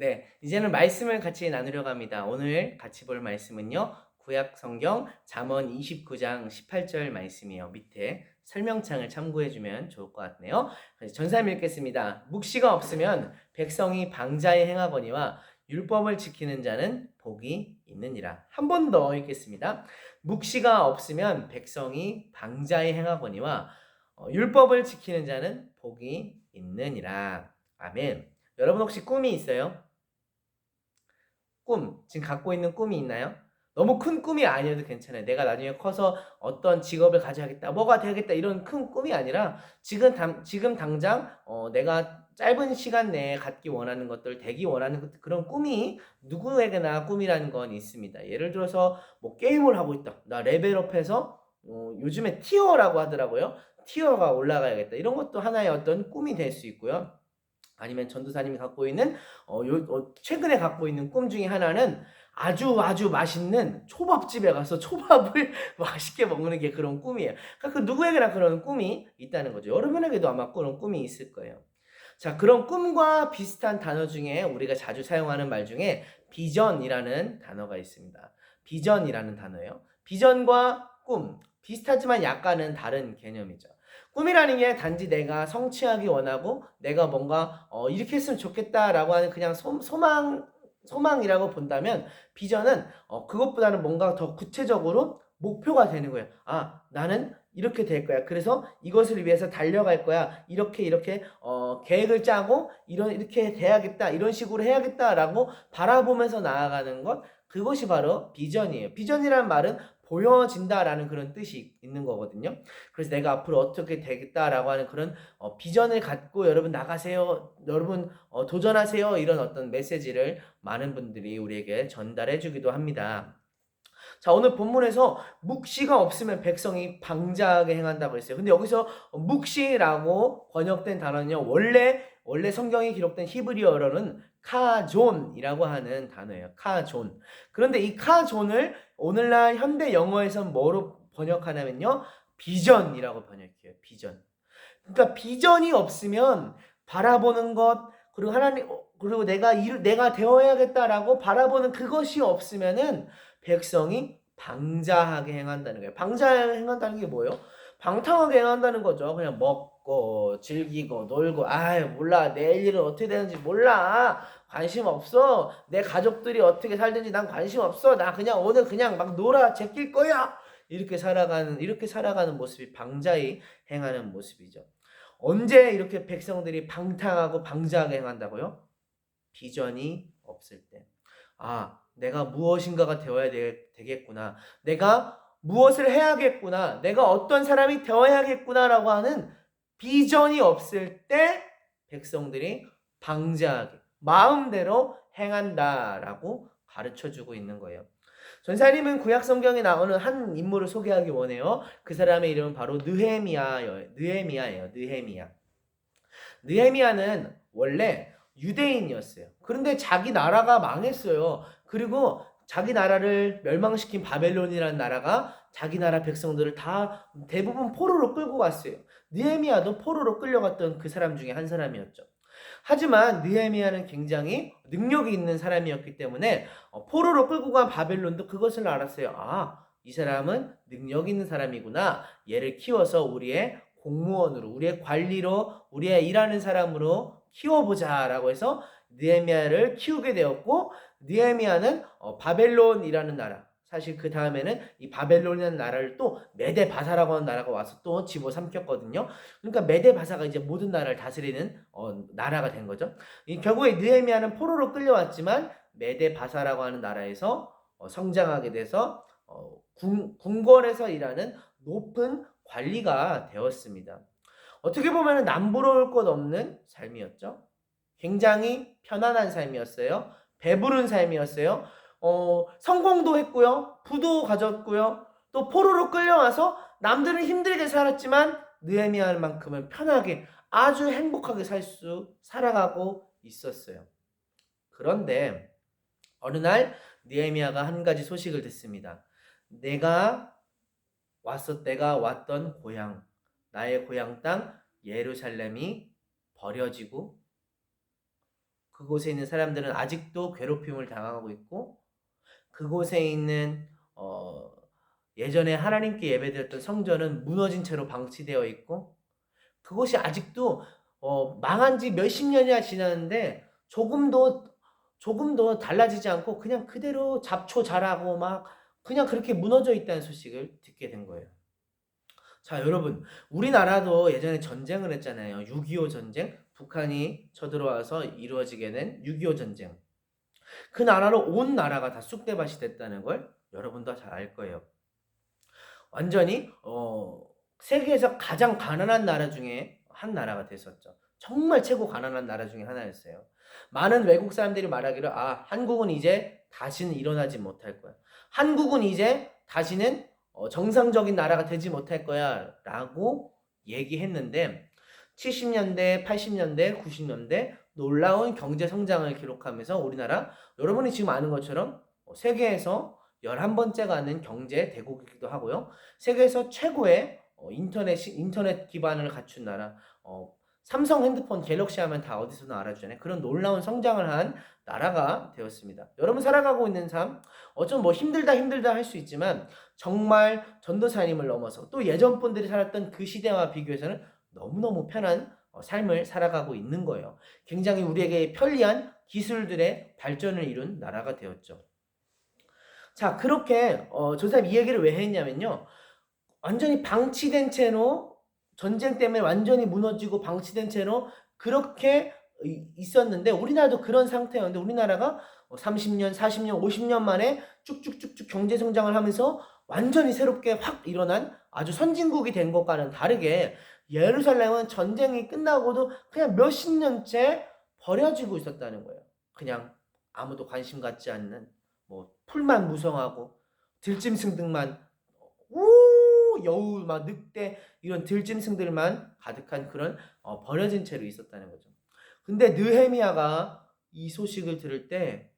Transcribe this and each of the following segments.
네, 이제는 말씀을 같이 나누려고 합니다. 오늘 같이 볼 말씀은요. 구약 성경 잠언 29장 18절 말씀이에요. 밑에 설명창을 참고해 주면 좋을 것 같네요. 전사님 읽겠습니다. 묵시가 없으면 백성이 방자에 행하거니와 율법을 지키는 자는 복이 있느니라. 한 번 더 읽겠습니다. 묵시가 없으면 백성이 방자에 행하거니와 율법을 지키는 자는 복이 있느니라. 아멘. 여러분 혹시 꿈이 있어요? 지금 갖고 있는 꿈이 있나요? 너무 큰 꿈이 아니어도 괜찮아요. 내가 나중에 커서 어떤 직업을 가져야겠다, 뭐가 되겠다 이런 큰 꿈이 아니라 지금 당장 내가 짧은 시간 내에 갖기 원하는 것들, 되기 원하는 것들, 그런 꿈이 누구에게나 꿈이라는 건 있습니다. 예를 들어서 뭐 게임을 하고 있다. 나 레벨업해서 요즘에 티어라고 하더라고요. 티어가 올라가야겠다. 이런 것도 하나의 어떤 꿈이 될 수 있고요. 아니면 전도사님이 갖고 있는 최근에 갖고 있는 꿈 중에 하나는 아주 아주 맛있는 초밥집에 가서 초밥을 맛있게 먹는 게 그런 꿈이에요. 그러니까 그 누구에게나 그런 꿈이 있다는 거죠. 여러분에게도 아마 그런 꿈이 있을 거예요. 자, 그런 꿈과 비슷한 단어 중에 우리가 자주 사용하는 말 중에 비전이라는 단어가 있습니다. 비전이라는 단어예요. 비전과 꿈, 비슷하지만 약간은 다른 개념이죠. 꿈이라는 게 단지 내가 성취하기 원하고 내가 뭔가 이렇게 했으면 좋겠다라고 하는 그냥 소망이라고 본다면 비전은 그것보다는 뭔가 더 구체적으로 목표가 되는 거예요. 아, 나는 이렇게 될 거야. 그래서 이것을 위해서 달려갈 거야. 이렇게 계획을 짜고 이렇게 돼야겠다. 이런 식으로 해야겠다라고 바라보면서 나아가는 것, 그것이 바로 비전이에요. 비전이라는 말은 보여진다라는 그런 뜻이 있는 거거든요. 그래서 내가 앞으로 어떻게 되겠다라고 하는 그런 비전을 갖고 여러분 나가세요. 여러분 도전하세요. 이런 어떤 메시지를 많은 분들이 우리에게 전달해 주기도 합니다. 자, 오늘 본문에서 묵시가 없으면 백성이 방자하게 행한다고 했어요. 근데 여기서 묵시라고 번역된 단어는요. 원래 성경에 기록된 히브리어로는 카존이라고 하는 단어예요. 카존. 그런데 이 카존을 오늘날 현대 영어에서 뭐로 번역하냐면요. 비전이라고 번역해요. 비전. 그러니까 비전이 없으면 바라보는 것, 그리고 하나님, 그리고 내가 되어야겠다라고 바라보는 그것이 없으면은 백성이 방자하게 행한다는 거예요. 방자하게 행한다는 게 뭐예요? 방탕하게 행한다는 거죠. 그냥 먹고 즐기고 놀고, 아유 몰라, 내일 일은 어떻게 되는지 몰라, 관심 없어, 내 가족들이 어떻게 살든지 난 관심 없어, 나 그냥 오늘 그냥 막 놀아 제낄 거야, 이렇게 살아가는 모습이 방자히 행하는 모습이죠. 언제 이렇게 백성들이 방탕하고 방자하게 행한다고요? 비전이 없을 때. 아, 내가 무엇인가가 되어야 되겠구나. 내가 무엇을 해야겠구나. 내가 어떤 사람이 되어야겠구나라고 하는 비전이 없을 때 백성들이 방자하게 마음대로 행한다라고 가르쳐주고 있는 거예요. 전사님은 구약 성경에 나오는 한 인물을 소개하기 원해요. 그 사람의 이름은 바로 느헤미야예요. 느헤미야는 원래 유대인이었어요. 그런데 자기 나라가 망했어요. 그리고 자기 나라를 멸망시킨 바벨론이라는 나라가 자기 나라 백성들을 다 대부분 포로로 끌고 갔어요. 느헤미야도 포로로 끌려갔던 그 사람 중에 한 사람이었죠. 하지만 느헤미야는 굉장히 능력이 있는 사람이었기 때문에 포로로 끌고 간 바벨론도 그것을 알았어요. 아, 이 사람은 능력 있는 사람이구나. 얘를 키워서 우리의 공무원으로, 우리의 관리로, 우리의 일하는 사람으로 키워보자라고 해서 느헤미야를 키우게 되었고, 느헤미야는 바벨론이라는 나라, 사실 그 다음에는 이 바벨론이라는 나라를 또 메데바사라고 하는 나라가 와서 또 집어삼켰거든요. 그러니까 메데바사가 이제 모든 나라를 다스리는 나라가 된 거죠. 결국에 느헤미야는 포로로 끌려왔지만 메데바사라고 하는 나라에서 성장하게 돼서 궁궐에서 일하는 높은 관리가 되었습니다. 어떻게 보면 남부러울 것 없는 삶이었죠. 굉장히 편안한 삶이었어요. 배부른 삶이었어요. 성공도 했고요. 부도 가졌고요. 또 포로로 끌려와서 남들은 힘들게 살았지만 느헤미야만큼은 편하게 아주 행복하게 살아가고 있었어요. 그런데 어느 날 느헤미야가 한 가지 소식을 듣습니다. 내가 왔던 고향, 나의 고향 땅 예루살렘이 버려지고 그곳에 있는 사람들은 아직도 괴롭힘을 당하고 있고, 그곳에 있는 예전에 하나님께 예배드렸던 성전은 무너진 채로 방치되어 있고, 그것이 아직도 망한 지 몇십 년이나 지났는데 조금도 달라지지 않고 그냥 그대로 잡초 자라고 막 그냥 그렇게 무너져 있다는 소식을 듣게 된 거예요. 자, 여러분, 우리나라도 예전에 전쟁을 했잖아요. 6.25 전쟁. 북한이 쳐들어와서 이루어지게 된 6.25 전쟁. 그 나라로 온 나라가 다 쑥대밭이 됐다는 걸 여러분도 잘 알 거예요. 완전히 세계에서 가장 가난한 나라 중에 한 나라가 됐었죠. 정말 최고 가난한 나라 중에 하나였어요. 많은 외국 사람들이 말하기를 한국은 이제 다시는 일어나지 못할 거야. 한국은 이제 다시는 정상적인 나라가 되지 못할 거야 라고 얘기했는데 70년대, 80년대, 90년대 놀라운 경제 성장을 기록하면서 우리나라 여러분이 지금 아는 것처럼 세계에서 11번째 가는 경제 대국이기도 하고요. 세계에서 최고의 인터넷 기반을 갖춘 나라, 삼성 핸드폰 갤럭시 하면 다 어디서나 알아주잖아요. 그런 놀라운 성장을 한 나라가 되었습니다. 여러분 살아가고 있는 삶, 어쩜 뭐 힘들다 할 수 있지만 정말 전도사님을 넘어서 또 예전 분들이 살았던 그 시대와 비교해서는 너무너무 편한 삶을 살아가고 있는 거예요. 굉장히 우리에게 편리한 기술들의 발전을 이룬 나라가 되었죠. 자, 그렇게 조사님 이 얘기를 왜 했냐면요. 완전히 방치된 채로 전쟁 때문에 완전히 무너지고 방치된 채로 그렇게 있었는데 우리나라도 그런 상태였는데 우리나라가 30년, 40년, 50년 만에 쭉쭉쭉쭉 경제 성장을 하면서 완전히 새롭게 확 일어난 아주 선진국이 된 것과는 다르게 예루살렘은 전쟁이 끝나고도 그냥 몇십 년째 버려지고 있었다는 거예요. 그냥 아무도 관심 갖지 않는 뭐 풀만 무성하고 들짐승들만 여우 막 늑대 이런 들짐승들만 가득한 그런 버려진 채로 있었다는 거죠. 근데 느헤미야가 이 소식을 들을 때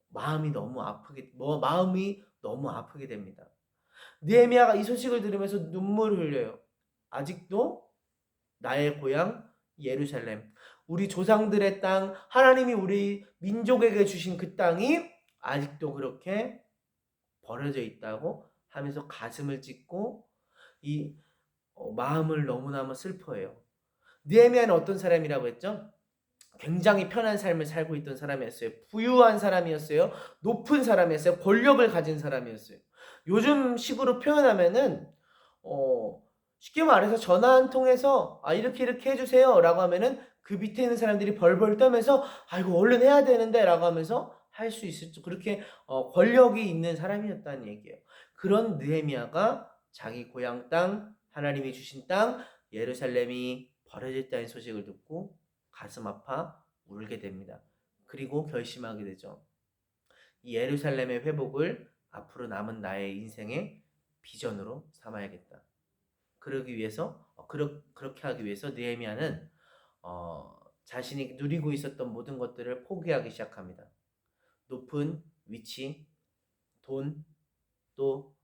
마음이 너무 아프게 됩니다. 느헤미야가 이 소식을 들으면서 눈물을 흘려요. 아직도 나의 고향 예루살렘, 우리 조상들의 땅, 하나님이 우리 민족에게 주신 그 땅이 아직도 그렇게 버려져 있다고 하면서 가슴을 찢고 이 마음을 너무너무 슬퍼해요. 느헤미야는 어떤 사람이라고 했죠? 굉장히 편한 삶을 살고 있던 사람이었어요. 부유한 사람이었어요. 높은 사람이었어요. 권력을 가진 사람이었어요. 요즘 식으로 표현하면은 쉽게 말해서 전화 한 통해서 이렇게 해주세요 라고 하면은 그 밑에 있는 사람들이 벌벌 떨면서 이거 얼른 해야 되는데 라고 하면서 할 수 있었죠. 그렇게 권력이 있는 사람이었다는 얘기예요. 그런 느헤미야가 자기 고향 땅, 하나님이 주신 땅 예루살렘이 버려졌다는 소식을 듣고 가슴 아파 울게 됩니다. 그리고 결심하게 되죠. 이 예루살렘의 회복을 앞으로 남은 나의 인생의 비전으로 삼아야겠다. 그러기 위해서 그렇게 하기 위해서 느헤미야는 자신이 누리고 있었던 모든 것들을 포기하기 시작합니다. 높은 위치, 돈, 또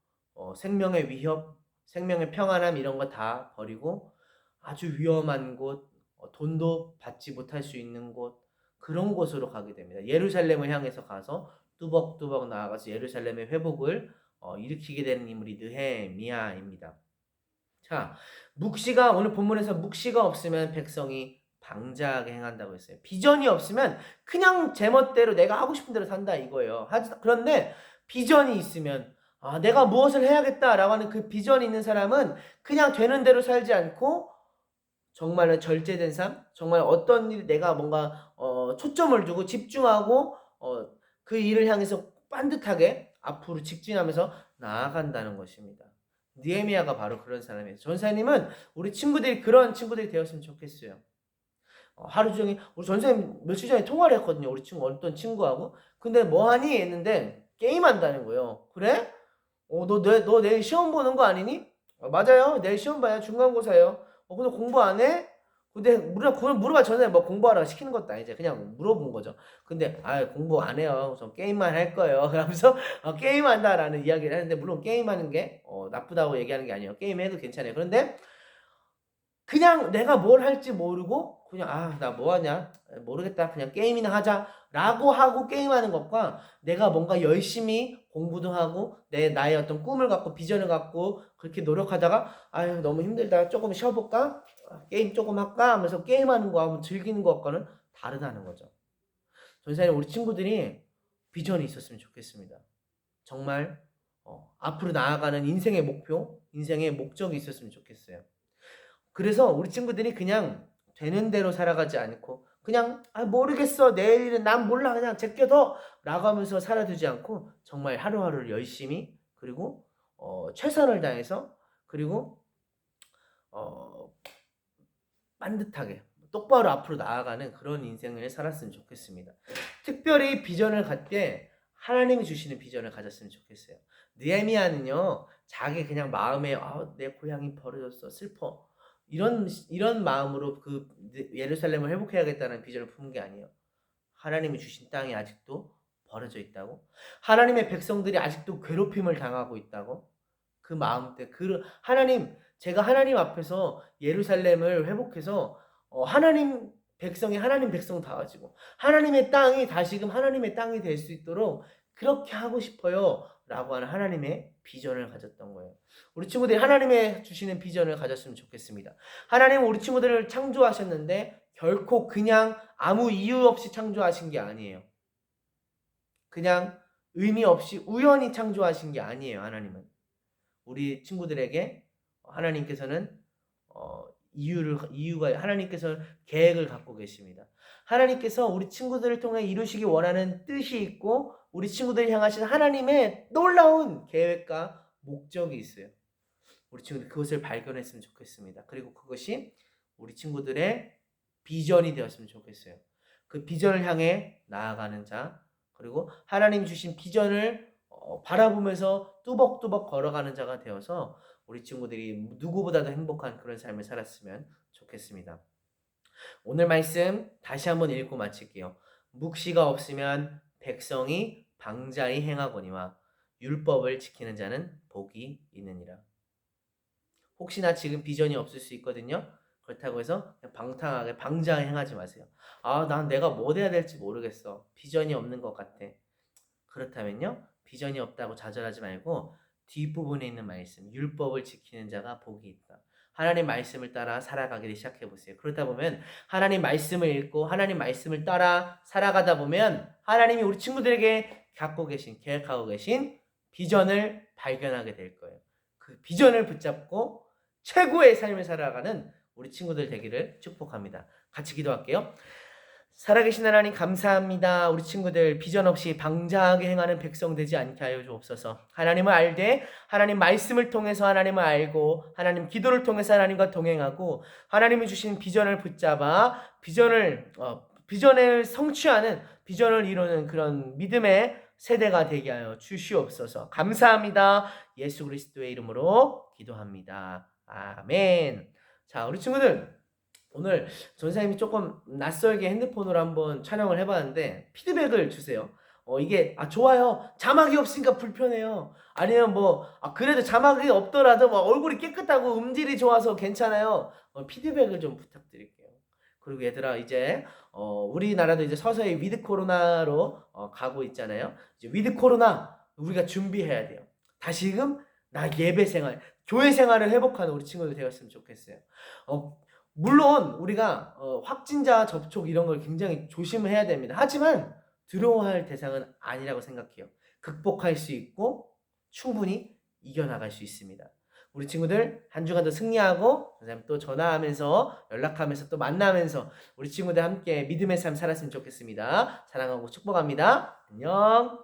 생명의 위협, 생명의 평안함 이런 거 다 버리고 아주 위험한 곳, 돈도 받지 못할 수 있는 곳 그런 곳으로 가게 됩니다. 예루살렘을 향해서 가서 뚜벅뚜벅 나아가서 예루살렘의 회복을 일으키게 되는 인물이 느헤미야입니다. 자, 묵시가 오늘 본문에서 묵시가 없으면 백성이 방자하게 행한다고 했어요. 비전이 없으면 그냥 제멋대로 내가 하고 싶은 대로 산다 이거예요. 그런데 비전이 있으면 내가 무엇을 해야겠다라고 하는 그 비전이 있는 사람은 그냥 되는 대로 살지 않고 정말로 절제된 삶, 정말 어떤 일 내가 뭔가 초점을 두고 집중하고 그 일을 향해서 반듯하게 앞으로 직진하면서 나아간다는 것입니다. 느헤미야가 바로 그런 사람이에요. 전사님은 우리 친구들이 그런 친구들이 되었으면 좋겠어요. 하루 종일 우리 전사님 며칠 전에 통화를 했거든요. 우리 친구 어떤 친구하고. 근데 뭐 하니 했는데 게임한다는 거예요. 그래? 너 내일 시험 보는 거 아니니? 맞아요. 내일 시험 봐요. 중간고사예요. 근데 공부 안 해? 근데 물어봐 전에 뭐 공부하라고 시키는 것도 아니지. 그냥 물어본 거죠. 근데 공부 안 해요. 저 게임만 할 거예요. 그러면서 게임한다라는 이야기를 하는데 물론 게임하는 게 나쁘다고 얘기하는 게 아니에요. 게임해도 괜찮아요. 그런데 그냥 내가 뭘 할지 모르고 그냥 나 뭐 하냐? 모르겠다. 그냥 게임이나 하자라고 하고 게임하는 것과 내가 뭔가 열심히 공부도 하고 나의 어떤 꿈을 갖고 비전을 갖고 그렇게 노력하다가 아유 너무 힘들다. 조금 쉬어볼까? 게임 조금 할까? 하면서 게임하는 거하고 즐기는 것과는 다르다는 거죠. 전사님 우리 친구들이 비전이 있었으면 좋겠습니다. 정말 앞으로 나아가는 인생의 목표, 인생의 목적이 있었으면 좋겠어요. 그래서 우리 친구들이 그냥 되는 대로 살아가지 않고 그냥 모르겠어 내일은 난 몰라 그냥 제껴둬 라고 하면서 살아두지 않고 정말 하루하루를 열심히 그리고 최선을 다해서 그리고 어, 반듯하게 똑바로 앞으로 나아가는 그런 인생을 살았으면 좋겠습니다. 특별히 비전을 갖때 하나님이 주시는 비전을 가졌으면 좋겠어요. 느헤미야는요 자기 그냥 마음에 내 고향이 버려졌어 슬퍼 이런 마음으로 그 예루살렘을 회복해야겠다는 비전을 품은 게 아니에요. 하나님이 주신 땅이 아직도 버려져 있다고, 하나님의 백성들이 아직도 괴롭힘을 당하고 있다고, 그 마음 때 제가 하나님 앞에서 예루살렘을 회복해서 하나님 백성 다 가지고 하나님의 땅이 다시금 하나님의 땅이 될 수 있도록 그렇게 하고 싶어요 라고 하는 하나님의 비전을 가졌던 거예요. 우리 친구들이 하나님의 주시는 비전을 가졌으면 좋겠습니다. 하나님은 우리 친구들을 창조하셨는데 결코 그냥 아무 이유 없이 창조하신 게 아니에요. 그냥 의미 없이 우연히 창조하신 게 아니에요. 하나님은 우리 친구들에게 하나님께서는 이유가 하나님께서 계획을 갖고 계십니다. 하나님께서 우리 친구들을 통해 이루시기 원하는 뜻이 있고 우리 친구들을 향하신 하나님의 놀라운 계획과 목적이 있어요. 우리 친구들 그것을 발견했으면 좋겠습니다. 그리고 그것이 우리 친구들의 비전이 되었으면 좋겠어요. 그 비전을 향해 나아가는 자 그리고 하나님 주신 비전을 바라보면서 뚜벅뚜벅 걸어가는 자가 되어서 우리 친구들이 누구보다도 행복한 그런 삶을 살았으면 좋겠습니다. 오늘 말씀 다시 한번 읽고 마칠게요. 묵시가 없으면 백성이 방자히 행하거니와 율법을 지키는 자는 복이 있느니라. 혹시나 지금 비전이 없을 수 있거든요. 그렇다고 해서 그냥 방탕하게 방자히 행하지 마세요. 난 내가 뭐 돼야 될지 모르겠어. 비전이 없는 것 같아. 그렇다면요. 비전이 없다고 좌절하지 말고 뒷부분에 있는 말씀, 율법을 지키는 자가 복이 있다. 하나님 말씀을 따라 살아가기를 시작해보세요. 그러다 보면 하나님 말씀을 읽고 하나님 말씀을 따라 살아가다 보면 하나님이 우리 친구들에게 계획하고 계신 비전을 발견하게 될 거예요. 그 비전을 붙잡고 최고의 삶을 살아가는 우리 친구들 되기를 축복합니다. 같이 기도할게요. 살아계신 하나님 감사합니다. 우리 친구들 비전 없이 방자하게 행하는 백성 되지 않게 하여 주옵소서. 하나님을 알되 하나님 말씀을 통해서 하나님을 알고 하나님 기도를 통해서 하나님과 동행하고 하나님이 주신 비전을 붙잡아 비전을 성취하는 비전을 이루는 그런 믿음의 세대가 되게 하여 주시옵소서. 감사합니다. 예수 그리스도의 이름으로 기도합니다. 아멘. 자, 우리 친구들 오늘 전사님이 조금 낯설게 핸드폰으로 한번 촬영을 해봤는데 피드백을 주세요. 이게 좋아요. 자막이 없으니까 불편해요. 아니면 그래도 자막이 없더라도 얼굴이 깨끗하고 음질이 좋아서 괜찮아요. 피드백을 좀 부탁드릴게요. 그리고 얘들아 이제 우리나라도 이제 서서히 위드 코로나로 가고 있잖아요. 이제 위드 코로나 우리가 준비해야 돼요. 다시금 나 예배 생활, 교회 생활을 회복하는 우리 친구들 되었으면 좋겠어요. 물론 우리가 확진자 접촉 이런 걸 굉장히 조심해야 됩니다. 하지만 두려워할 대상은 아니라고 생각해요. 극복할 수 있고 충분히 이겨나갈 수 있습니다. 우리 친구들 한 주간도 승리하고 그다음에 또 전화하면서 연락하면서 또 만나면서 우리 친구들 함께 믿음의 삶 살았으면 좋겠습니다. 사랑하고 축복합니다. 안녕.